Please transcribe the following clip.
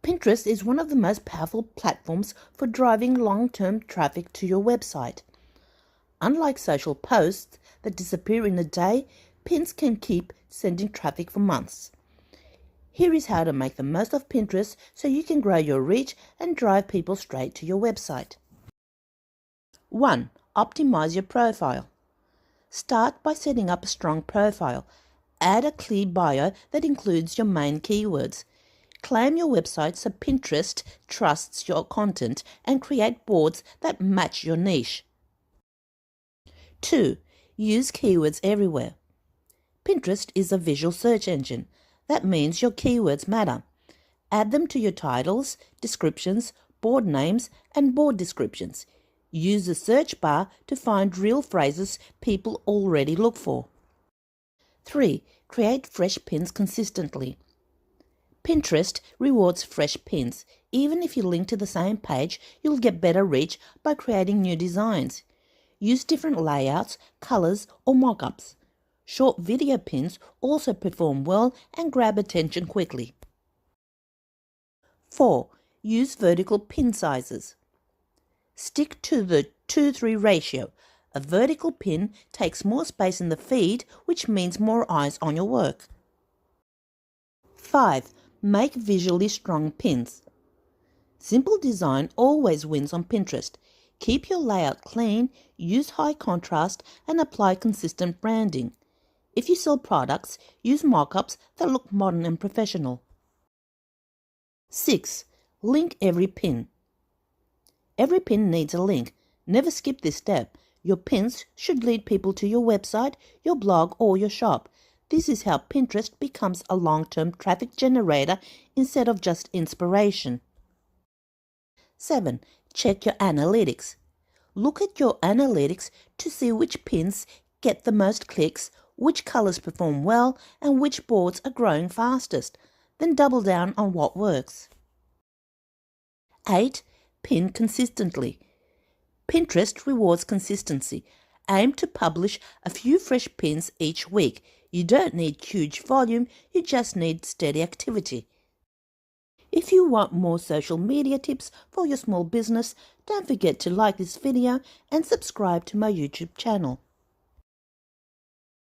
Pinterest is one of the most powerful platforms for driving long-term traffic to your website. Unlike social posts that disappear in a day, pins can keep sending traffic for months. Here is how to make the most of Pinterest so you can grow your reach and drive people straight to your website. 1. Optimize your profile. Start by setting up a strong profile. Add a clear bio that includes your main keywords. Claim your website so Pinterest trusts your content and create boards that match your niche. 2. Use keywords everywhere. Pinterest is a visual search engine. That means your keywords matter. Add them to your titles, descriptions, board names, and board descriptions. Use the search bar to find real phrases people already look for. 3. Create fresh pins consistently. Pinterest rewards fresh pins. Even if you link to the same page, you'll get better reach by creating new designs. Use different layouts, colors, or mock-ups. Short video pins also perform well and grab attention quickly. 4. Use vertical pin sizes. Stick to the 2:3 ratio. A vertical pin takes more space in the feed, which means more eyes on your work. 5. Make visually strong pins. Simple design always wins on Pinterest. Keep your layout clean, use high contrast, and apply consistent branding. If you sell products, use mock-ups that look modern and professional. 6. Link every pin. Every pin needs a link. Never skip this step. Your pins should lead people to your website, your blog, or your shop. This is how Pinterest becomes a long-term traffic generator instead of just inspiration. 7. Check your analytics. Look at your analytics to see which pins get the most clicks, which colors perform well, and which boards are growing fastest. Then double down on what works. 8. Pin consistently. Pinterest rewards consistency. Aim to publish a few fresh pins each week. You don't need huge volume, you just need steady activity. If you want more social media tips for your small business, don't forget to like this video and subscribe to my YouTube channel.